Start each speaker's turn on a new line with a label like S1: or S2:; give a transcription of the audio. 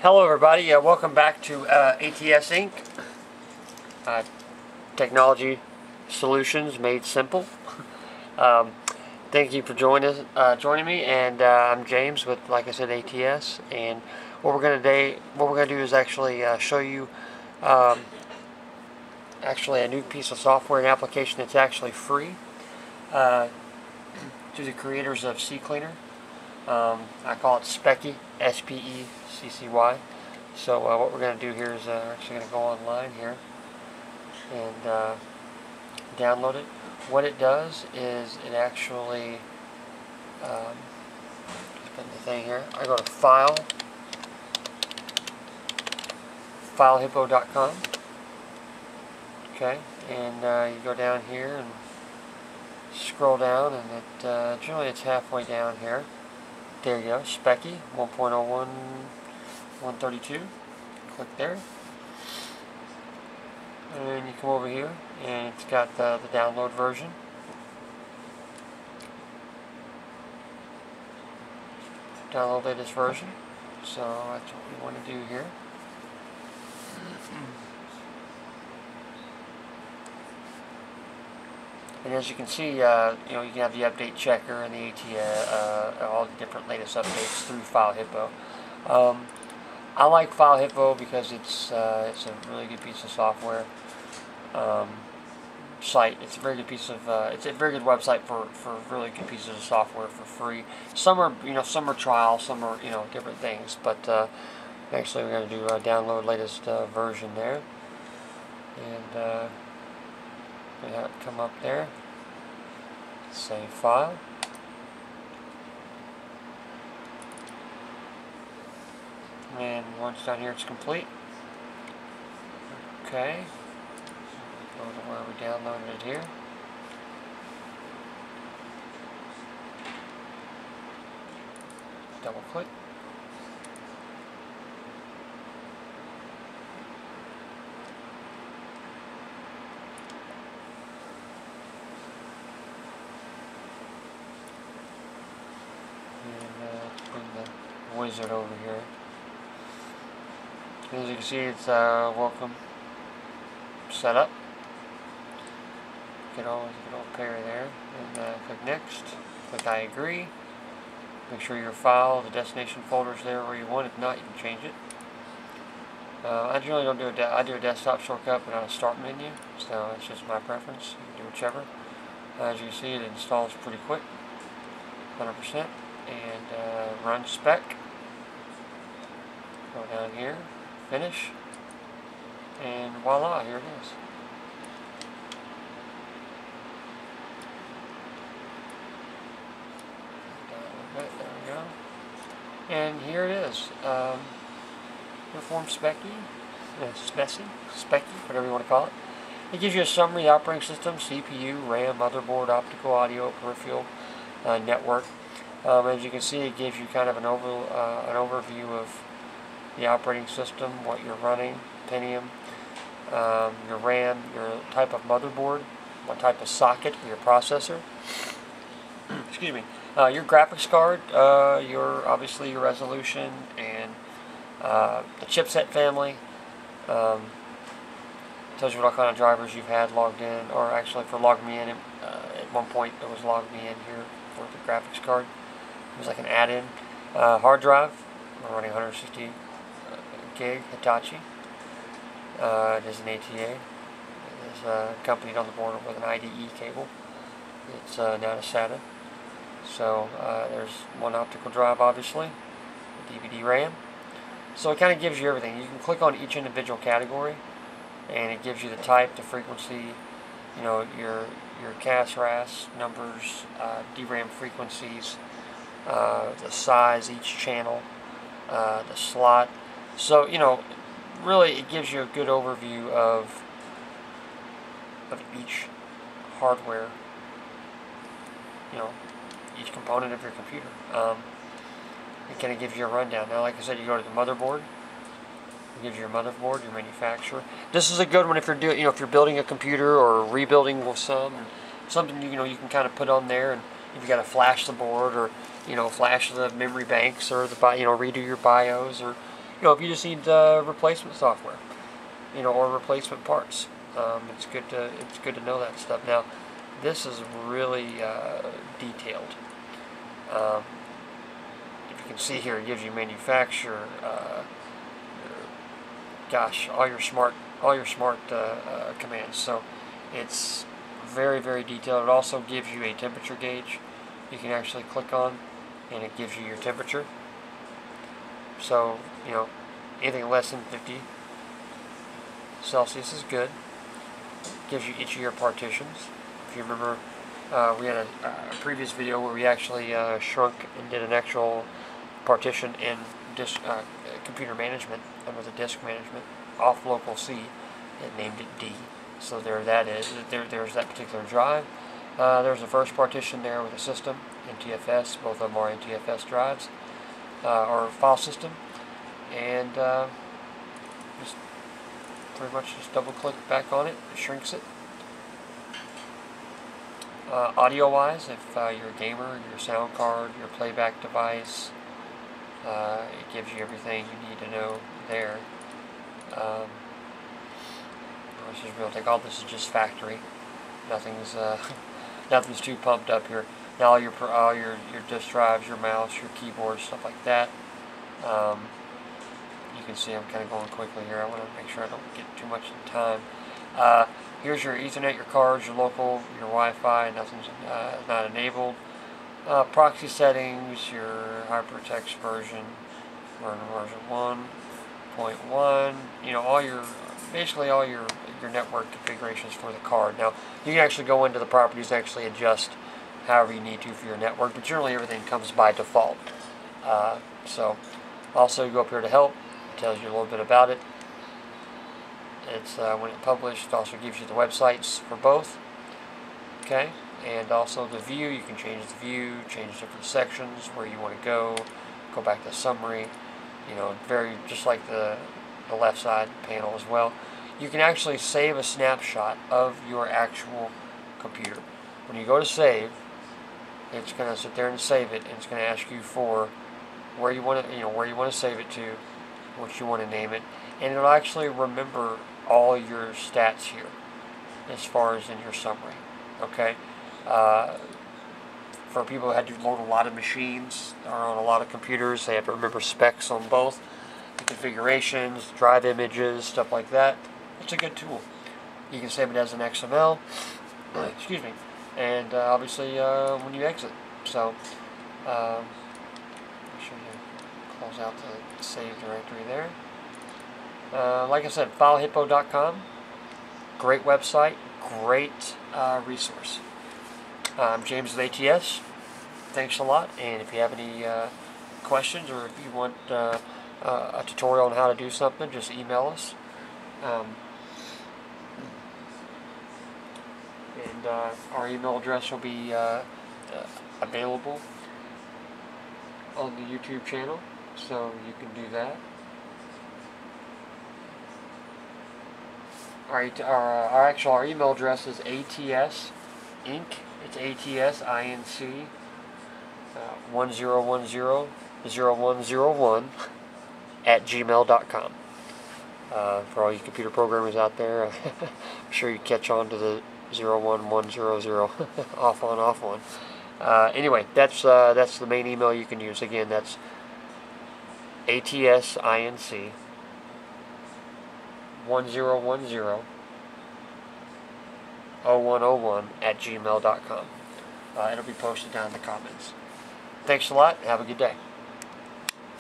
S1: Hello everybody, welcome back to ATS Inc. Technology Solutions Made Simple. Thank you for joining me, and I'm James with, like I said, ATS. And what we're going to do is actually show you actually a new piece of software and application that's actually free to the creators of CCleaner. I call it Speccy, S-P-E-C-C-Y. So what we're going to do here is we're actually going to go online here and download it. What it does is it actually, just put the thing here, I go to filehippo.com, okay, and you go down here and scroll down, and it generally it's halfway down here. There you go, Speccy 1.01 132. Click there, and you come over here, and it's got the download version. Download latest version. So that's what we want to do here. And as you can see, you know, you can have the update checker and the all the different latest updates through FileHippo. I like FileHippo because it's a really good piece of software. It's a very good piece of it's a very good website for really good pieces of software for free. Some are trial, some are different things. But actually, we're going to do download latest version there, and we have it come up there. Save file. And once down here, it's complete. Okay. Go to where we downloaded it here. Double click. And bring the wizard over here. As you can see, it's welcome setup. Get all pair there, and click next. Click I agree. Make sure your file, the destination folder is there where you want. If not, you can change it. I generally don't do I do a desktop shortcut, but not a start menu. So it's just my preference. You can do whichever. As you can see, it installs pretty quick, 100%. And run spec. Go down here. Finish, and voila, here it is. There we go. And here it is. Piriform Speccy, whatever you want to call it. It gives you a summary of the operating system, CPU, RAM, motherboard, optical, audio, peripheral, network. As you can see, it gives you kind of an overview of the operating system, what you're running, Pentium, your RAM, your type of motherboard, what type of socket for your processor, excuse me, your graphics card, obviously your resolution, and the chipset family. Tells you what kind of drivers you've had logged in, or actually for logging me in, at one point it was logged me in here for the graphics card. It was like an add-in. Hard drive, we're running 160 gig Hitachi. It is an ATA. It is accompanied on the board with an IDE cable. It's not a SATA. So there's one optical drive, obviously, DVD RAM. So it kind of gives you everything. You can click on each individual category, and it gives you the type, the frequency, your CAS, RAS numbers, DRAM frequencies, the size, each channel, the slot. So, really it gives you a good overview of each hardware, each component of your computer. It kind of gives you a rundown. Now, like I said, you go to the motherboard. It gives you your motherboard, your manufacturer. This is a good one if you're doing, if you're building a computer or rebuilding with something you can kind of put on there, and if you got to flash the board or flash the memory banks or the redo your BIOS, or if you just need replacement software, or replacement parts. It's good to know that stuff. Now, this is really detailed. If you can see here, it gives you manufacturer, all your smart commands. So it's very, very detailed. It also gives you a temperature gauge you can actually click on, and it gives you your temperature. So anything less than 50 Celsius is good. It gives you each of your partitions. If you remember, we had a previous video where we actually shrunk and did an actual partition in disk computer management under the disk management off local C, and named it D. So there that is. There's that particular drive. There's the first partition there with the system, NTFS. Both of them are NTFS drives or file system, and just pretty much just double click back on it. It shrinks it. Audio-wise, if you're a gamer, your sound card, your playback device, it gives you everything you need to know there. This is Realtek. All this is just factory. Nothing's nothing's too pumped up here. Now all your disk drives, your mouse, your keyboard, stuff like that. You can see I'm kind of going quickly here. I want to make sure I don't get too much in time. Here's your Ethernet, your cards, your local, your Wi-Fi. Nothing's not enabled. Proxy settings, your hypertext version, version 1.1. Basically all your network configurations for the card. Now you can actually go into the properties and actually adjust however you need to for your network, but generally everything comes by default. So also you go up here to help. It tells you a little bit about it. It's when it's published. It also gives you the websites for both. Okay, and also the view. You can change the view, change different sections where you want to go back to summary. Very just like the left side panel as well. You can actually save a snapshot of your actual computer. When you go to save, it's going to sit there and save it, and it's going to ask you for where you want to save it to, what you want to name it, and it'll actually remember all your stats here as far as in your summary. Okay, for people who had to load a lot of machines or on a lot of computers, they have to remember specs on both, the configurations, drive images, stuff like that. It's a good tool. You can save it as an XML, excuse me, and obviously when you exit. So make sure you close out the save directory there. Like I said, filehippo.com, great website, great resource. I'm James with ATS. Thanks a lot, and if you have any questions or if you want a tutorial on how to do something, just email us. And our email address will be available on the YouTube channel, so you can do that. Alright, our email address is ATS Inc. It's ATSINC 10100101 at gmail.com. For all you computer programmers out there, I'm sure you catch on to the 01100 off on. Anyway, that's the main email you can use. Again, that's ATSINC 10100101 at gmail.com. It'll be posted down in the comments. Thanks a lot. Have a good day.